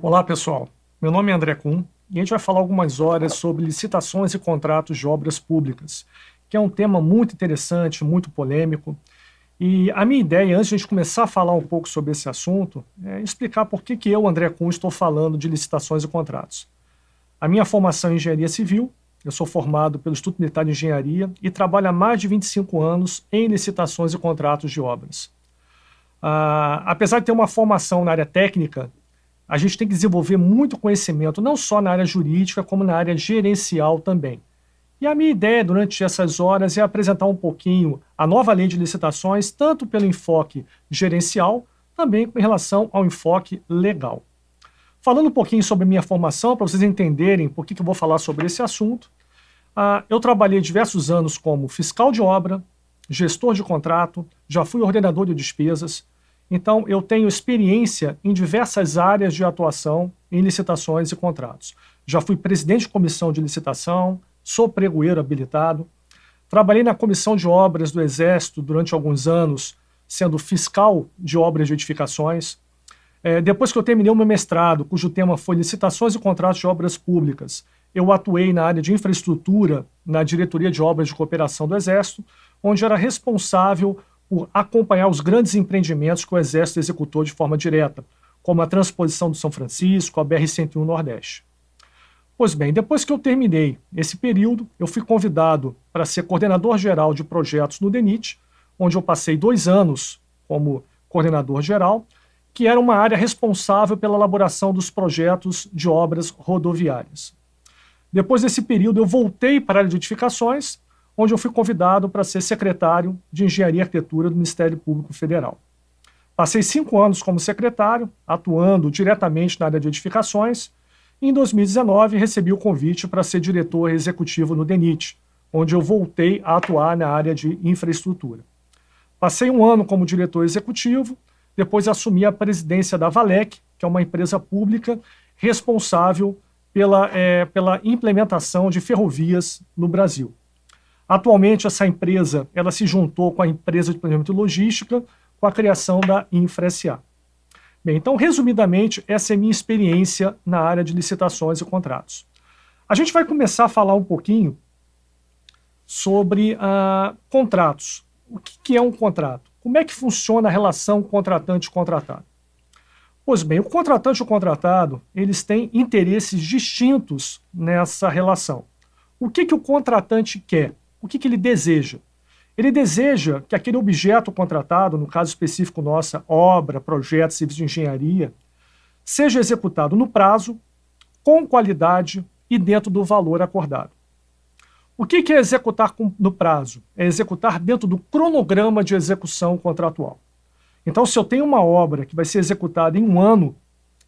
Olá, pessoal. Meu nome é André Kuhn e a gente vai falar algumas horas sobre licitações e contratos de obras públicas, que é um tema muito interessante, muito polêmico. E a minha ideia, antes de a gente começar a falar um pouco sobre esse assunto, é explicar por que eu, André Kuhn, estou falando de licitações e contratos. A minha formação é em engenharia civil, eu sou formado pelo Instituto Militar de Engenharia e trabalho há mais de 25 anos em licitações e contratos de obras. Apesar de ter uma formação na área técnica, a gente tem que desenvolver muito conhecimento, não só na área jurídica, como na área gerencial também. E a minha ideia durante essas horas é apresentar um pouquinho a nova lei de licitações, tanto pelo enfoque gerencial, também com relação ao enfoque legal. Falando um pouquinho sobre minha formação, para vocês entenderem por que eu vou falar sobre esse assunto, eu trabalhei diversos anos como fiscal de obra, gestor de contrato, já fui ordenador de despesas. Então, eu tenho experiência em diversas áreas de atuação em licitações e contratos. Já fui presidente de comissão de licitação, sou pregoeiro habilitado, trabalhei na comissão de obras do Exército durante alguns anos, sendo fiscal de obras de edificações. Depois que eu terminei o meu mestrado, cujo tema foi licitações e contratos de obras públicas, eu atuei na área de infraestrutura na diretoria de obras de cooperação do Exército, onde era responsável por acompanhar os grandes empreendimentos que o Exército executou de forma direta, como a transposição do São Francisco, a BR-101 Nordeste. Pois bem, depois que eu terminei esse período, eu fui convidado para ser coordenador geral de projetos no DENIT, onde eu passei 2 anos como coordenador geral, que era uma área responsável pela elaboração dos projetos de obras rodoviárias. Depois desse período, eu voltei para a área de edificações, onde eu fui convidado para ser secretário de Engenharia e Arquitetura do Ministério Público Federal. Passei 5 anos como secretário, atuando diretamente na área de edificações, e em 2019 recebi o convite para ser diretor executivo no DENIT, onde eu voltei a atuar na área de infraestrutura. Passei 1 ano como diretor executivo, depois assumi a presidência da Valec, que é uma empresa pública responsável pela implementação de ferrovias no Brasil. Atualmente, essa empresa ela se juntou com a empresa de planejamento e logística com a criação da Infra SA. Bem, então, resumidamente, essa é a minha experiência na área de licitações e contratos. A gente vai começar a falar um pouquinho sobre contratos. O que é um contrato? Como é que funciona a relação contratante-contratado? Pois bem, o contratante e o contratado, eles têm interesses distintos nessa relação. O que o contratante quer? O que ele deseja? Ele deseja que aquele objeto contratado, no caso específico nossa, obra, projeto, serviço de engenharia, seja executado no prazo, com qualidade e dentro do valor acordado. O que é executar no prazo? É executar dentro do cronograma de execução contratual. Então, se eu tenho uma obra que vai ser executada em 1 ano,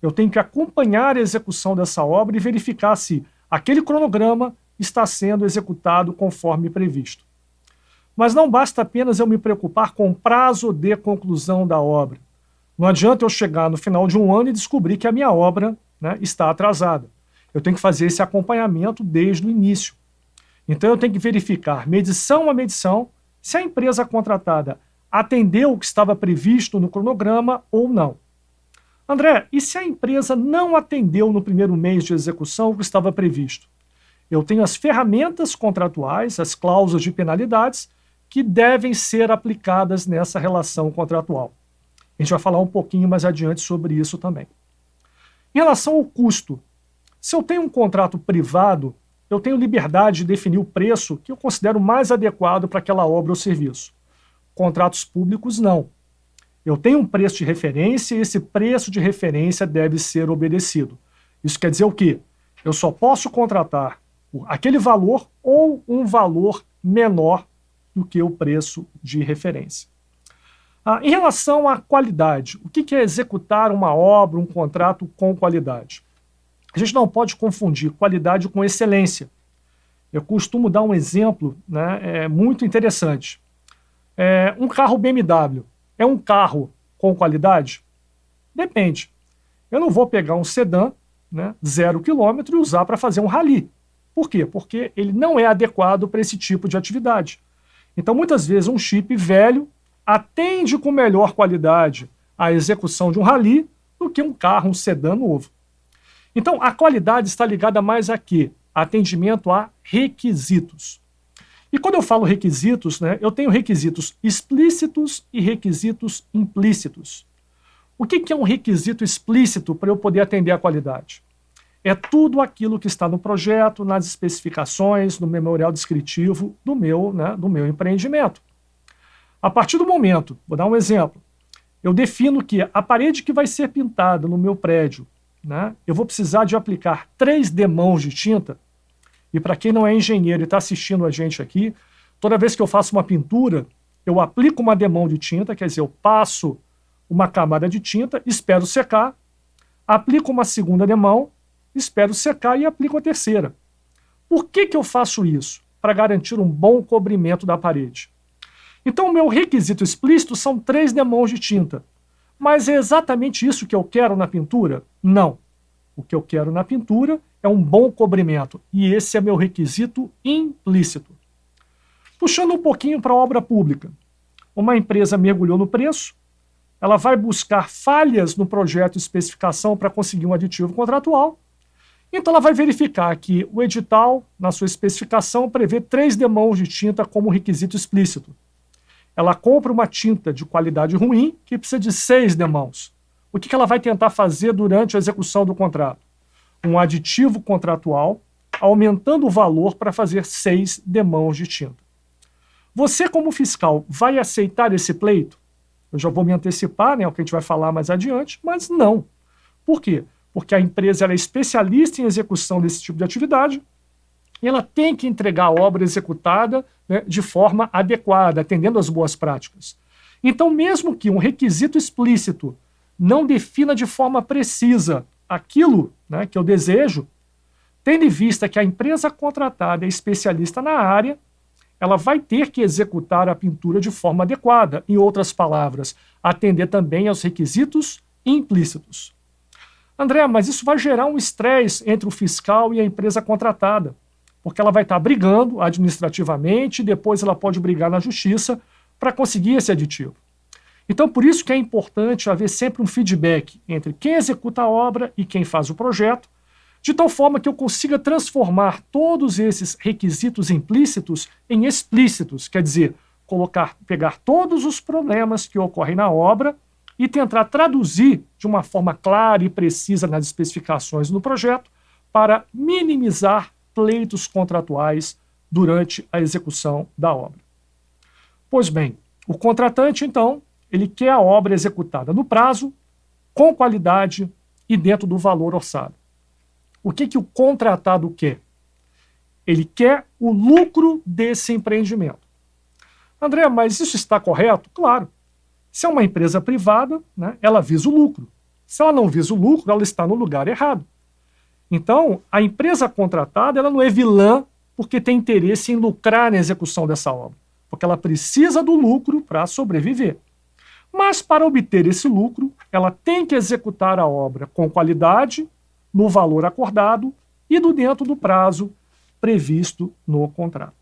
eu tenho que acompanhar a execução dessa obra e verificar se aquele cronograma está sendo executado conforme previsto. Mas não basta apenas eu me preocupar com o prazo de conclusão da obra. Não adianta eu chegar no final de 1 ano e descobrir que a minha obra, está atrasada. Eu tenho que fazer esse acompanhamento desde o início. Então eu tenho que verificar, medição a medição, se a empresa contratada atendeu o que estava previsto no cronograma ou não. André, e se a empresa não atendeu no primeiro mês de execução o que estava previsto? Eu tenho as ferramentas contratuais, as cláusulas de penalidades, que devem ser aplicadas nessa relação contratual. A gente vai falar um pouquinho mais adiante sobre isso também. Em relação ao custo, se eu tenho um contrato privado, eu tenho liberdade de definir o preço que eu considero mais adequado para aquela obra ou serviço. Contratos públicos, não. Eu tenho um preço de referência e esse preço de referência deve ser obedecido. Isso quer dizer o quê? Eu só posso contratar por aquele valor ou um valor menor do que o preço de referência. Em relação à qualidade, o que é executar uma obra, um contrato com qualidade? A gente não pode confundir qualidade com excelência. Eu costumo dar um exemplo muito interessante. Um carro BMW é um carro com qualidade? Depende. Eu não vou pegar um sedã, 0 km, e usar para fazer um rally. Por quê? Porque ele não é adequado para esse tipo de atividade. Então, muitas vezes, um chip velho atende com melhor qualidade a execução de um rally do que um carro, um sedã novo. Então, a qualidade está ligada mais a quê? Atendimento a requisitos. E quando eu falo requisitos, né, eu tenho requisitos explícitos e requisitos implícitos. O que é um requisito explícito para eu poder atender a qualidade? É tudo aquilo que está no projeto, nas especificações, no memorial descritivo do meu empreendimento. A partir do momento, vou dar um exemplo, eu defino que a parede que vai ser pintada no meu prédio, né, eu vou precisar de aplicar 3 demãos de tinta. E para quem não é engenheiro e está assistindo a gente aqui, toda vez que eu faço uma pintura, eu aplico uma demão de tinta, quer dizer, eu passo uma camada de tinta, espero secar, aplico uma segunda demão, espero secar e aplico a terceira. Por que eu faço isso? Para garantir um bom cobrimento da parede. Então, o meu requisito explícito são 3 demãos de tinta. Mas é exatamente isso que eu quero na pintura? Não. O que eu quero na pintura é um bom cobrimento. E esse é meu requisito implícito. Puxando um pouquinho para a obra pública. Uma empresa mergulhou no preço, ela vai buscar falhas no projeto e especificação para conseguir um aditivo contratual. Então ela vai verificar que o edital, na sua especificação, prevê 3 demãos de tinta como requisito explícito. Ela compra uma tinta de qualidade ruim que precisa de 6 demãos. O que ela vai tentar fazer durante a execução do contrato? Um aditivo contratual, aumentando o valor para fazer 6 demãos de tinta. Você, como fiscal, vai aceitar esse pleito? Eu já vou me antecipar, né, o que a gente vai falar mais adiante, mas não. Por quê? Porque a empresa ela é especialista em execução desse tipo de atividade e ela tem que entregar a obra executada, né, de forma adequada, atendendo às boas práticas. Então, mesmo que um requisito explícito não defina de forma precisa aquilo, né, que eu desejo, tendo em vista que a empresa contratada é especialista na área, ela vai ter que executar a pintura de forma adequada. Em outras palavras, atender também aos requisitos implícitos. André, mas isso vai gerar um estresse entre o fiscal e a empresa contratada, porque ela vai estar brigando administrativamente e depois ela pode brigar na justiça para conseguir esse aditivo. Então, por isso que é importante haver sempre um feedback entre quem executa a obra e quem faz o projeto, de tal forma que eu consiga transformar todos esses requisitos implícitos em explícitos, quer dizer, pegar todos os problemas que ocorrem na obra e tentar traduzir de uma forma clara e precisa nas especificações do projeto para minimizar pleitos contratuais durante a execução da obra. Pois bem, o contratante, então, ele quer a obra executada no prazo, com qualidade e dentro do valor orçado. O que o contratado quer? Ele quer o lucro desse empreendimento. André, mas isso está correto? Claro. Se é uma empresa privada, né, ela visa o lucro. Se ela não visa o lucro, ela está no lugar errado. Então, a empresa contratada ela não é vilã porque tem interesse em lucrar na execução dessa obra, porque ela precisa do lucro para sobreviver. Mas, para obter esse lucro, ela tem que executar a obra com qualidade, no valor acordado e dentro do prazo previsto no contrato.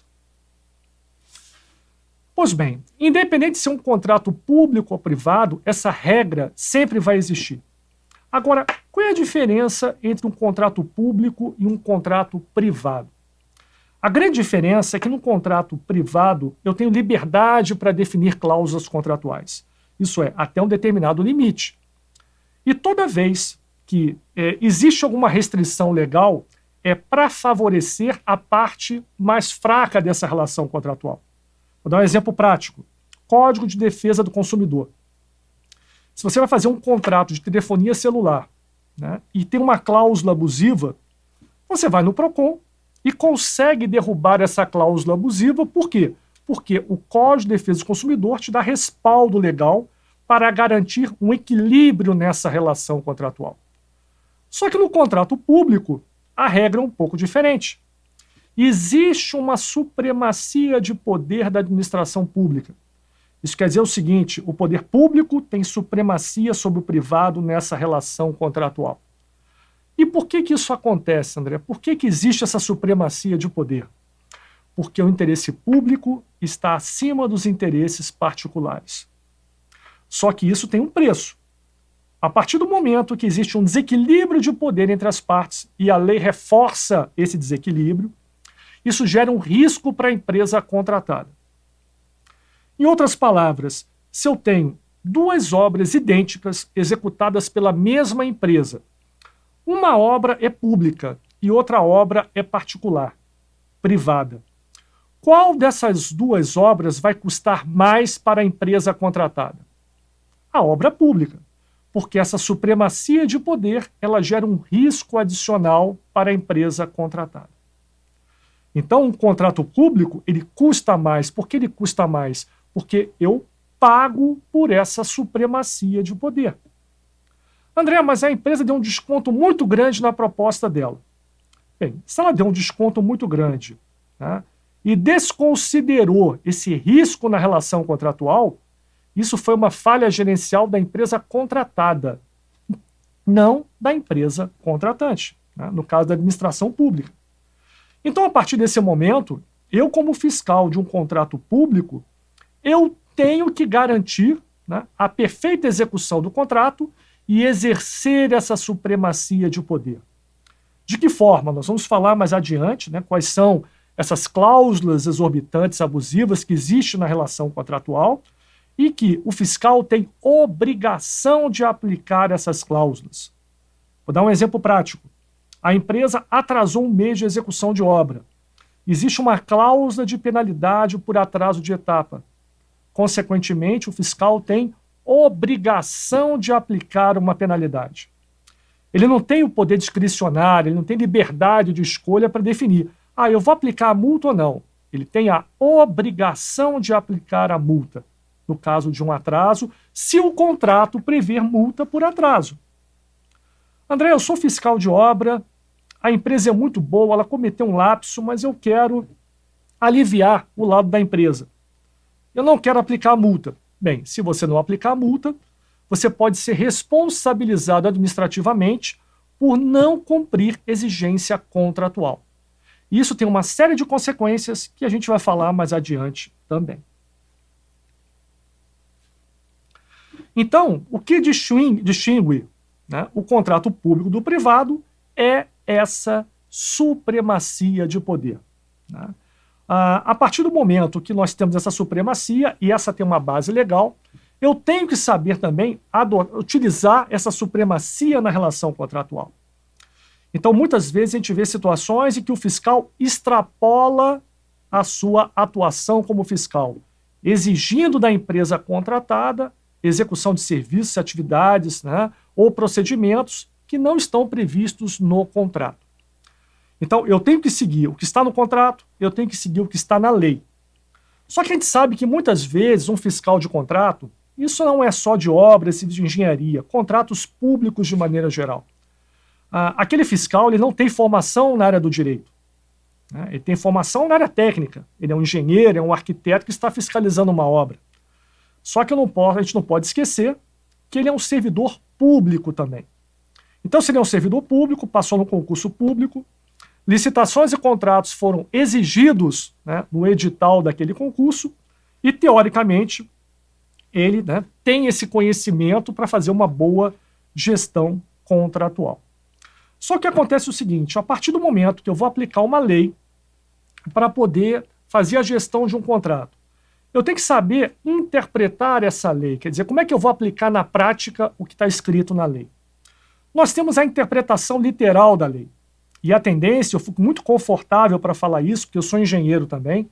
Pois bem, independente se é um contrato público ou privado, essa regra sempre vai existir. Agora, qual é a diferença entre um contrato público e um contrato privado? A grande diferença é que no contrato privado eu tenho liberdade para definir cláusulas contratuais. Isso é, até um determinado limite. E toda vez que existe alguma restrição legal, é para favorecer a parte mais fraca dessa relação contratual. Vou dar um exemplo prático. Código de Defesa do Consumidor. Se você vai fazer um contrato de telefonia celular, né, e tem uma cláusula abusiva, você vai no PROCON e consegue derrubar essa cláusula abusiva. Por quê? Porque o Código de Defesa do Consumidor te dá respaldo legal para garantir um equilíbrio nessa relação contratual. Só que no contrato público, a regra é um pouco diferente. Existe uma supremacia de poder da administração pública. Isso quer dizer o seguinte, o poder público tem supremacia sobre o privado nessa relação contratual. E por que isso acontece, André? Por que existe essa supremacia de poder? Porque o interesse público está acima dos interesses particulares. Só que isso tem um preço. A partir do momento que existe um desequilíbrio de poder entre as partes e a lei reforça esse desequilíbrio, isso gera um risco para a empresa contratada. Em outras palavras, se eu tenho duas obras idênticas executadas pela mesma empresa, uma obra é pública e outra obra é particular, privada. Qual dessas duas obras vai custar mais para a empresa contratada? A obra pública, porque essa supremacia de poder ela gera um risco adicional para a empresa contratada. Então, um contrato público ele custa mais. Por que ele custa mais? Porque eu pago por essa supremacia de poder. André, mas a empresa deu um desconto muito grande na proposta dela. Bem, se ela deu um desconto muito grande, né, e desconsiderou esse risco na relação contratual, isso foi uma falha gerencial da empresa contratada, não da empresa contratante, né, no caso da administração pública. Então, a partir desse momento, eu, como fiscal de um contrato público, eu tenho que garantir, né, a perfeita execução do contrato e exercer essa supremacia de poder. De que forma? Nós vamos falar mais adiante, né, quais são essas cláusulas exorbitantes, abusivas que existem na relação contratual e que o fiscal tem obrigação de aplicar essas cláusulas. Vou dar um exemplo prático. A empresa atrasou um mês de execução de obra. Existe uma cláusula de penalidade por atraso de etapa. Consequentemente, o fiscal tem obrigação de aplicar uma penalidade. Ele não tem o poder discricionário, ele não tem liberdade de escolha para definir, eu vou aplicar a multa ou não. Ele tem a obrigação de aplicar a multa, no caso de um atraso, se o contrato prever multa por atraso. André, eu sou fiscal de obra, a empresa é muito boa, ela cometeu um lapso, mas eu quero aliviar o lado da empresa. Eu não quero aplicar a multa. Bem, se você não aplicar a multa, você pode ser responsabilizado administrativamente por não cumprir exigência contratual. Isso tem uma série de consequências que a gente vai falar mais adiante também. Então, o que distingue, né, o contrato público do privado é essa supremacia de poder. Né? A partir do momento que nós temos essa supremacia, e essa tem uma base legal, eu tenho que saber também utilizar essa supremacia na relação contratual. Então, muitas vezes a gente vê situações em que o fiscal extrapola a sua atuação como fiscal, exigindo da empresa contratada execução de serviços, atividades, né, ou procedimentos que não estão previstos no contrato. Então, eu tenho que seguir o que está no contrato, eu tenho que seguir o que está na lei. Só que a gente sabe que muitas vezes um fiscal de contrato, isso não é só de obras e de engenharia, contratos públicos de maneira geral. Aquele fiscal ele não tem formação na área do direito. Né? Ele tem formação na área técnica. Ele é um engenheiro, é um arquiteto que está fiscalizando uma obra. Só que a gente não pode esquecer que ele é um servidor público também. Então, se ele é um servidor público, passou no concurso público, licitações e contratos foram exigidos, né, no edital daquele concurso e, teoricamente, ele, né, tem esse conhecimento para fazer uma boa gestão contratual. Só que acontece o seguinte, a partir do momento que eu vou aplicar uma lei para poder fazer a gestão de um contrato, eu tenho que saber interpretar essa lei, quer dizer, como é que eu vou aplicar na prática o que está escrito na lei. Nós temos a interpretação literal da lei. E a tendência, eu fico muito confortável para falar isso, porque eu sou engenheiro também,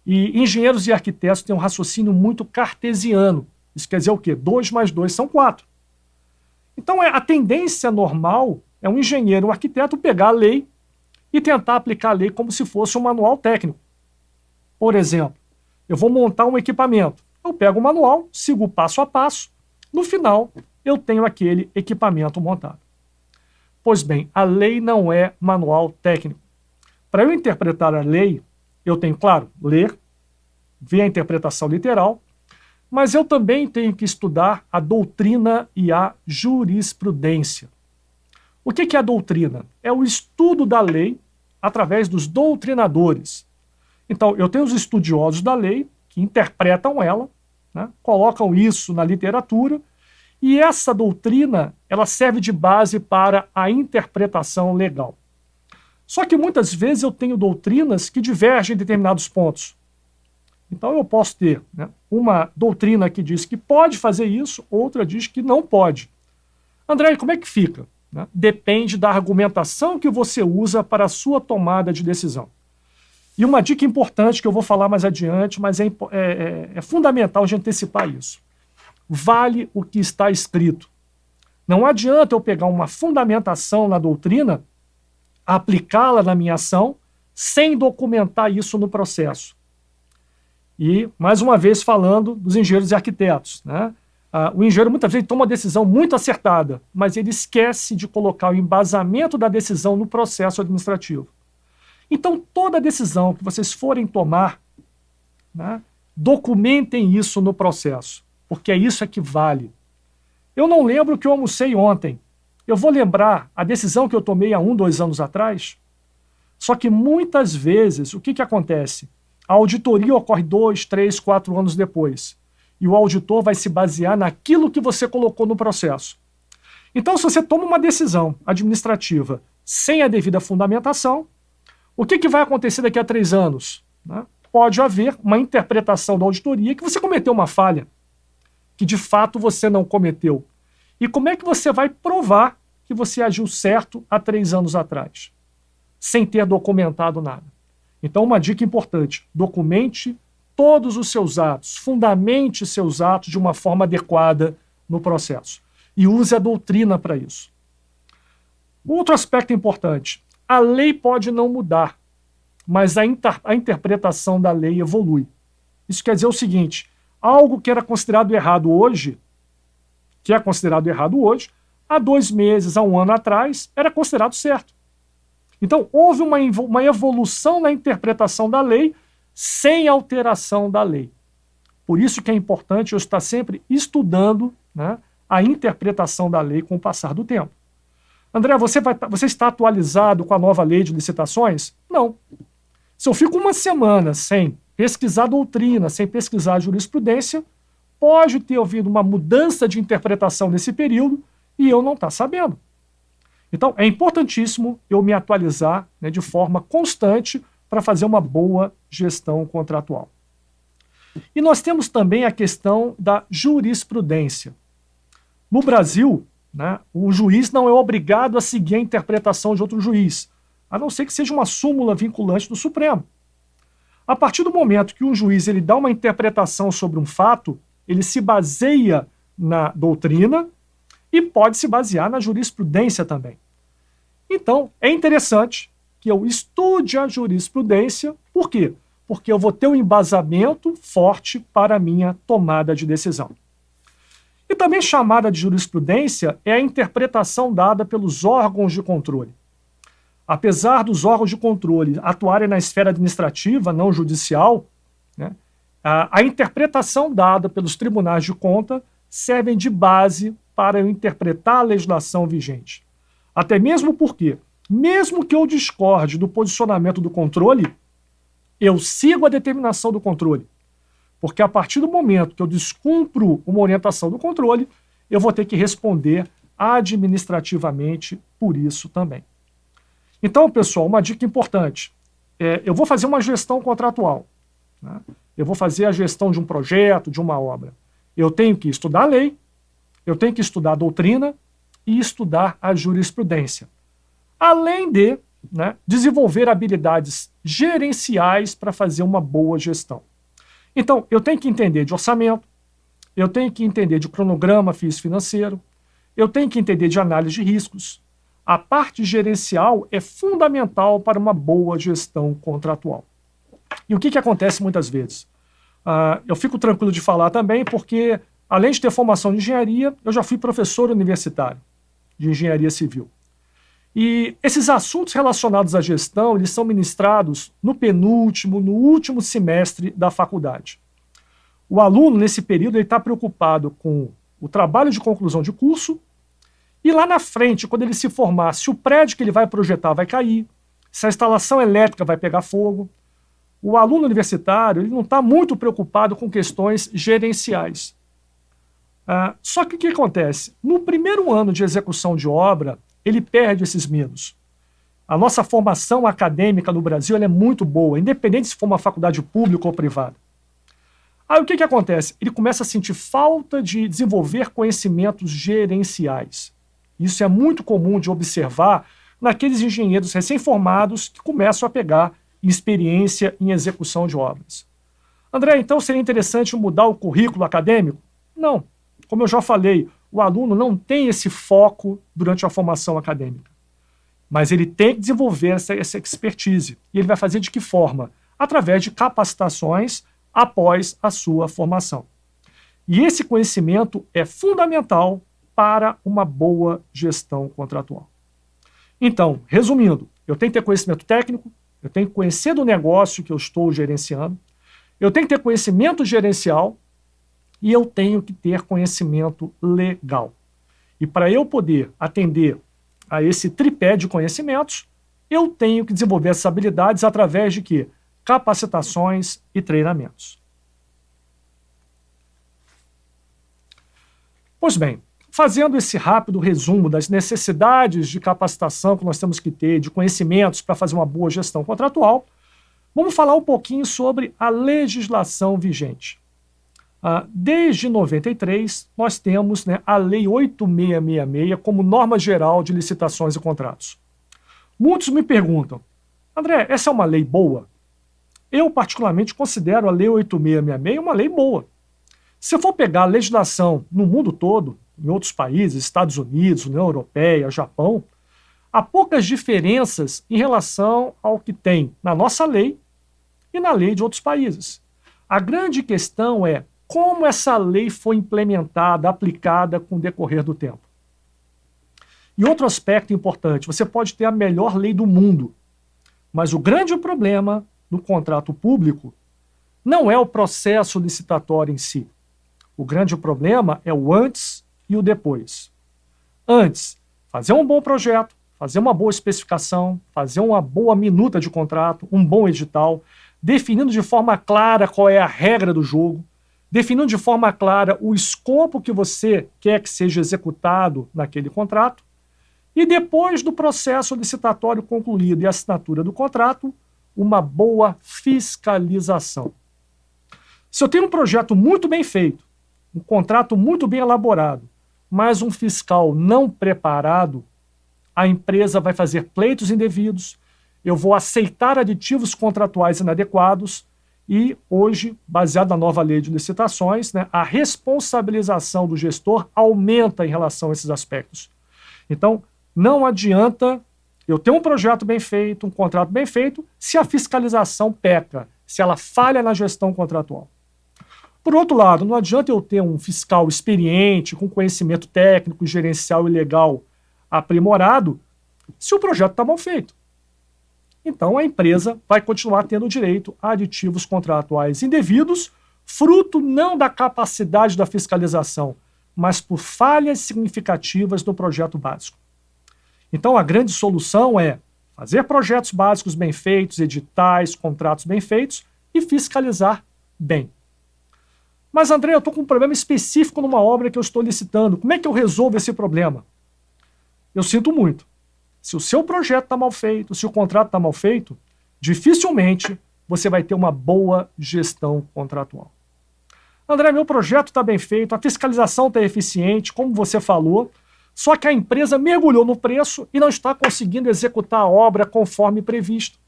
e engenheiros e arquitetos têm um raciocínio muito cartesiano. Isso quer dizer o quê? 2 mais 2 são 4. Então, a tendência normal é um engenheiro, um arquiteto pegar a lei e tentar aplicar a lei como se fosse um manual técnico. Por exemplo, eu vou montar um equipamento. Eu pego o manual, sigo passo a passo, no final eu tenho aquele equipamento montado. Pois bem, a lei não é manual técnico. Para eu interpretar a lei, eu tenho, claro, ler, ver a interpretação literal, mas eu também tenho que estudar a doutrina e a jurisprudência. O que é a doutrina? É o estudo da lei através dos doutrinadores. Então, eu tenho os estudiosos da lei que interpretam ela, né, colocam isso na literatura E essa doutrina, ela serve de base para a interpretação legal. Só que muitas vezes eu tenho doutrinas que divergem em determinados pontos. Então eu posso ter, né, uma doutrina que diz que pode fazer isso, outra diz que não pode. André, como é que fica? Né? Depende da argumentação que você usa para a sua tomada de decisão. E uma dica importante que eu vou falar mais adiante, mas é fundamental de antecipar isso. Vale o que está escrito. Não adianta eu pegar uma fundamentação na doutrina, aplicá-la na minha ação, sem documentar isso no processo. E, mais uma vez, falando dos engenheiros e arquitetos, né? O engenheiro muitas vezes toma uma decisão muito acertada, mas ele esquece de colocar o embasamento da decisão no processo administrativo. Então, toda decisão que vocês forem tomar, né, documentem isso no processo, porque é isso que vale. Eu não lembro o que eu almocei ontem. Eu vou lembrar a decisão que eu tomei há 1, 2 anos atrás? Só que muitas vezes, o que acontece? A auditoria ocorre 2, 3, 4 anos depois. E o auditor vai se basear naquilo que você colocou no processo. Então, se você toma uma decisão administrativa sem a devida fundamentação, o que vai acontecer daqui a 3 anos? Né? Pode haver uma interpretação da auditoria que você cometeu uma falha, que de fato você não cometeu. E como é que você vai provar que você agiu certo há 3 anos atrás, sem ter documentado nada? Então, uma dica importante: documente todos os seus atos, fundamente seus atos de uma forma adequada no processo. E use a doutrina para isso. Outro aspecto importante: a lei pode não mudar, mas a interpretação da lei evolui. Isso quer dizer o seguinte: algo que era considerado errado hoje, há 2 meses, há 1 ano atrás, era considerado certo. Então, houve uma evolução na interpretação da lei sem alteração da lei. Por isso que é importante eu estar sempre estudando, né, a interpretação da lei com o passar do tempo. André, você está atualizado com a nova lei de licitações? Não. Se eu fico 1 semana sem pesquisar doutrina, sem pesquisar jurisprudência, pode ter havido uma mudança de interpretação nesse período e eu não estar sabendo. Então, é importantíssimo eu me atualizar, né, de forma constante para fazer uma boa gestão contratual. E nós temos também a questão da jurisprudência. No Brasil, né, o juiz não é obrigado a seguir a interpretação de outro juiz, a não ser que seja uma súmula vinculante do Supremo. A partir do momento que um juiz ele dá uma interpretação sobre um fato, ele se baseia na doutrina e pode se basear na jurisprudência também. Então, é interessante que eu estude a jurisprudência. Por quê? Porque eu vou ter um embasamento forte para a minha tomada de decisão. E também chamada de jurisprudência é a interpretação dada pelos órgãos de controle. Apesar dos órgãos de controle atuarem na esfera administrativa, não judicial, né, a interpretação dada pelos tribunais de conta servem de base para eu interpretar a legislação vigente. Até mesmo porque, mesmo que eu discorde do posicionamento do controle, eu sigo a determinação do controle. Porque a partir do momento que eu descumpro uma orientação do controle, eu vou ter que responder administrativamente por isso também. Então, pessoal, uma dica importante. Eu vou fazer uma gestão contratual, né? Eu vou fazer a gestão de um projeto, de uma obra. Eu tenho que estudar a lei, eu tenho que estudar a doutrina e estudar a jurisprudência. Além de, né, desenvolver habilidades gerenciais para fazer uma boa gestão. Então, eu tenho que entender de orçamento, eu tenho que entender de cronograma financeiro, eu tenho que entender de análise de riscos. A parte gerencial é fundamental para uma boa gestão contratual. E o que acontece muitas vezes? Eu fico tranquilo de falar também porque, além de ter formação de engenharia, eu já fui professor universitário de engenharia civil. E esses assuntos relacionados à gestão, eles são ministrados no último semestre da faculdade. O aluno, nesse período, ele está preocupado com o trabalho de conclusão de curso e lá na frente, quando ele se formar, se o prédio que ele vai projetar vai cair, se a instalação elétrica vai pegar fogo. O aluno universitário ele não está muito preocupado com questões gerenciais. Só que o que acontece? No primeiro ano de execução de obra, ele perde esses medos. A nossa formação acadêmica no Brasil ela é muito boa, independente se for uma faculdade pública ou privada. Aí o que acontece? Ele começa a sentir falta de desenvolver conhecimentos gerenciais. Isso é muito comum de observar naqueles engenheiros recém-formados que começam a pegar experiência em execução de obras. André, então seria interessante mudar o currículo acadêmico? Não. Como eu já falei, o aluno não tem esse foco durante a formação acadêmica. Mas ele tem que desenvolver essa expertise. E ele vai fazer de que forma? Através de capacitações após a sua formação. E esse conhecimento é fundamental para uma boa gestão contratual. Então, resumindo, eu tenho que ter conhecimento técnico, eu tenho que conhecer do negócio que eu estou gerenciando, eu tenho que ter conhecimento gerencial e eu tenho que ter conhecimento legal. E para eu poder atender a esse tripé de conhecimentos, eu tenho que desenvolver essas habilidades através de quê? Capacitações e treinamentos. Pois bem, fazendo esse rápido resumo das necessidades de capacitação que nós temos que ter, de conhecimentos para fazer uma boa gestão contratual, vamos falar um pouquinho sobre a legislação vigente. Desde 93, nós temos a Lei 8666 como norma geral de licitações e contratos. Muitos me perguntam, André, essa é uma lei boa? Eu, particularmente, considero a Lei 8666 uma lei boa. Se eu for pegar a legislação no mundo todo, em outros países, Estados Unidos, União Europeia, Japão, há poucas diferenças em relação ao que tem na nossa lei e na lei de outros países. A grande questão é como essa lei foi implementada, aplicada com o decorrer do tempo. E outro aspecto importante, você pode ter a melhor lei do mundo, mas o grande problema no contrato público não é o processo licitatório em si. O grande problema é o antes e o depois. Antes, fazer um bom projeto, fazer uma boa especificação, fazer uma boa minuta de contrato, um bom edital, definindo de forma clara qual é a regra do jogo, definindo de forma clara o escopo que você quer que seja executado naquele contrato, e depois do processo licitatório concluído e assinatura do contrato, uma boa fiscalização. Se eu tenho um projeto muito bem feito, um contrato muito bem elaborado, mas um fiscal não preparado, a empresa vai fazer pleitos indevidos, eu vou aceitar aditivos contratuais inadequados e hoje, baseado na nova lei de licitações, a responsabilização do gestor aumenta em relação a esses aspectos. Então, não adianta eu ter um projeto bem feito, um contrato bem feito, se a fiscalização peca, se ela falha na gestão contratual. Por outro lado, não adianta eu ter um fiscal experiente, com conhecimento técnico, gerencial e legal aprimorado, se o projeto está mal feito. Então a empresa vai continuar tendo direito a aditivos contratuais indevidos, fruto não da capacidade da fiscalização, mas por falhas significativas no projeto básico. Então a grande solução é fazer projetos básicos bem feitos, editais, contratos bem feitos e fiscalizar bem. Mas André, eu estou com um problema específico numa obra que eu estou licitando. Como é que eu resolvo esse problema? Eu sinto muito. Se o seu projeto está mal feito, se o contrato está mal feito, dificilmente você vai ter uma boa gestão contratual. André, meu projeto está bem feito, a fiscalização está eficiente, como você falou, só que a empresa mergulhou no preço e não está conseguindo executar a obra conforme previsto.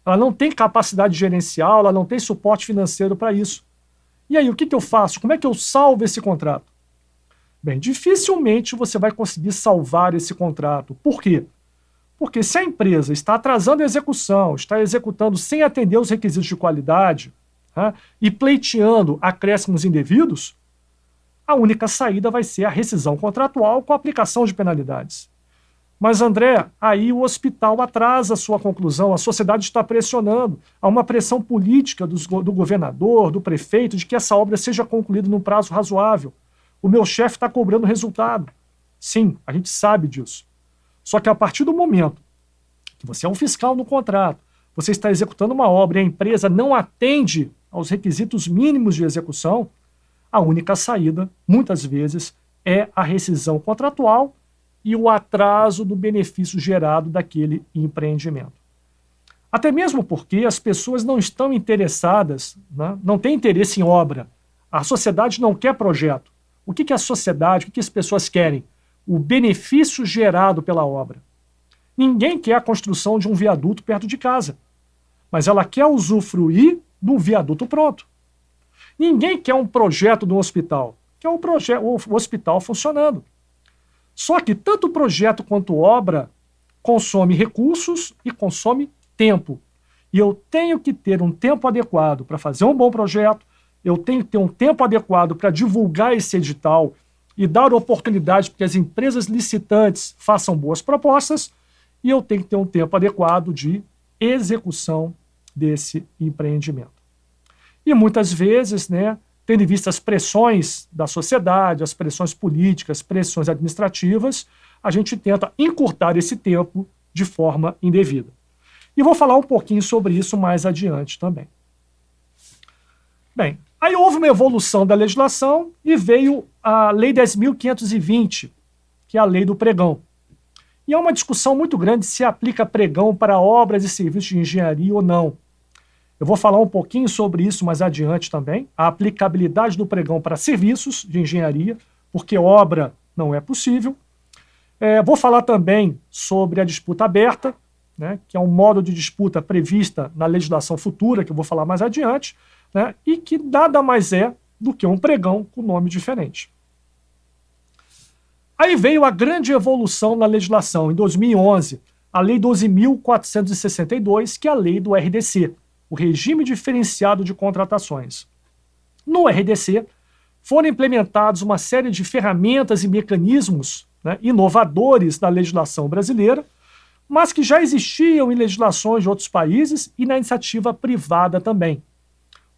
Ela não tem capacidade gerencial, ela não tem suporte financeiro para isso. E aí, o que eu faço? Como é que eu salvo esse contrato? Bem, dificilmente você vai conseguir salvar esse contrato. Por quê? Porque se a empresa está atrasando a execução, está executando sem atender os requisitos de qualidade, e pleiteando acréscimos indevidos, a única saída vai ser a rescisão contratual com a aplicação de penalidades. Mas, André, aí o hospital atrasa a sua conclusão, a sociedade está pressionando, há uma pressão política do governador, do prefeito, de que essa obra seja concluída num prazo razoável. O meu chefe está cobrando resultado. Sim, a gente sabe disso. Só que a partir do momento que você é um fiscal no contrato, você está executando uma obra e a empresa não atende aos requisitos mínimos de execução, a única saída, muitas vezes, é a rescisão contratual e o atraso do benefício gerado daquele empreendimento. Até mesmo porque as pessoas não estão interessadas, né, não têm interesse em obra. A sociedade não quer projeto. O que é a sociedade, o que as pessoas querem? O benefício gerado pela obra. Ninguém quer a construção de um viaduto perto de casa, mas ela quer usufruir de um viaduto pronto. Ninguém quer um projeto de um hospital, quer o hospital funcionando. Só que tanto projeto quanto obra consome recursos e consome tempo. E eu tenho que ter um tempo adequado para fazer um bom projeto, eu tenho que ter um tempo adequado para divulgar esse edital e dar oportunidade para que as empresas licitantes façam boas propostas, e eu tenho que ter um tempo adequado de execução desse empreendimento. E muitas vezes, né, tendo em vista as pressões da sociedade, as pressões políticas, pressões administrativas, a gente tenta encurtar esse tempo de forma indevida. E vou falar um pouquinho sobre isso mais adiante também. Bem, aí houve uma evolução da legislação e veio a Lei 10.520, que é a Lei do Pregão. E há uma discussão muito grande se aplica pregão para obras e serviços de engenharia ou não. Eu vou falar um pouquinho sobre isso mais adiante também, a aplicabilidade do pregão para serviços de engenharia, porque obra não é possível. Vou falar também sobre a disputa aberta, né, que é um modo de disputa prevista na legislação futura, que eu vou falar mais adiante, né, e que nada mais é do que um pregão com nome diferente. Aí veio a grande evolução na legislação, em 2011, a Lei 12.462, que é a lei do RDC, o Regime Diferenciado de Contratações. No RDC, foram implementados uma série de ferramentas e mecanismos, né, inovadores na legislação brasileira, mas que já existiam em legislações de outros países e na iniciativa privada também,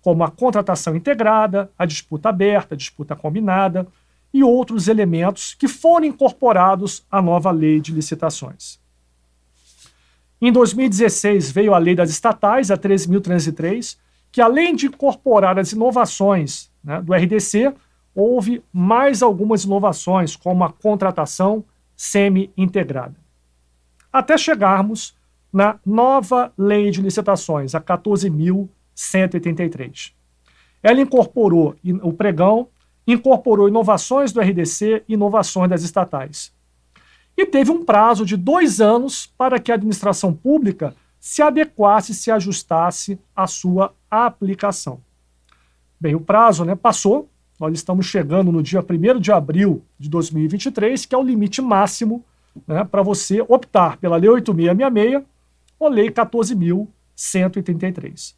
como a contratação integrada, a disputa aberta, a disputa combinada e outros elementos que foram incorporados à nova lei de licitações. Em 2016 veio a lei das estatais, a 13.303, que além de incorporar as inovações, né, do RDC, houve mais algumas inovações, como a contratação semi-integrada. Até chegarmos na nova lei de licitações, a 14.183. Ela incorporou o pregão, incorporou inovações do RDC e inovações das estatais. E teve um prazo de 2 anos para que a administração pública se adequasse, se ajustasse à sua aplicação. Bem, o prazo, né, passou, nós estamos chegando no dia 1º de abril de 2023, que é o limite máximo, né, para você optar pela Lei 8.666 ou Lei 14.183.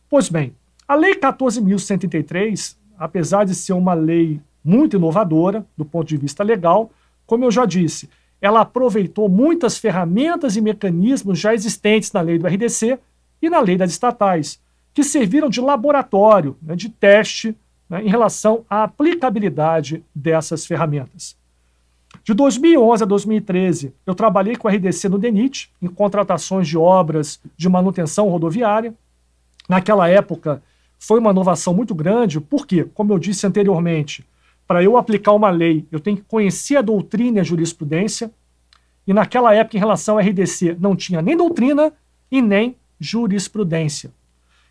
Pois bem, a Lei 14.183, apesar de ser uma lei muito inovadora do ponto de vista legal, como eu já disse, ela aproveitou muitas ferramentas e mecanismos já existentes na lei do RDC e na lei das estatais, que serviram de laboratório, né, de teste, né, em relação à aplicabilidade dessas ferramentas. De 2011 a 2013, eu trabalhei com a RDC no DENIT, em contratações de obras de manutenção rodoviária. Naquela época, foi uma inovação muito grande, porque, como eu disse anteriormente, para eu aplicar uma lei, eu tenho que conhecer a doutrina e a jurisprudência, e naquela época, em relação ao RDC, não tinha nem doutrina e nem jurisprudência.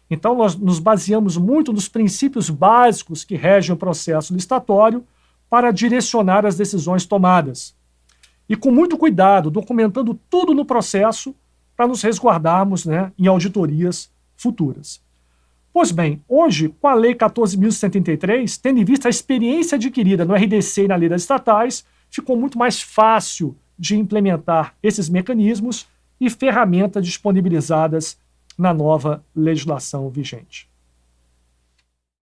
Então, nós nos baseamos muito nos princípios básicos que regem o processo licitatório para direcionar as decisões tomadas. E com muito cuidado, documentando tudo no processo para nos resguardarmos, né, em auditorias futuras. Pois bem, hoje, com a Lei 14.183, tendo em vista a experiência adquirida no RDC e na lei das estatais, ficou muito mais fácil de implementar esses mecanismos e ferramentas disponibilizadas na nova legislação vigente.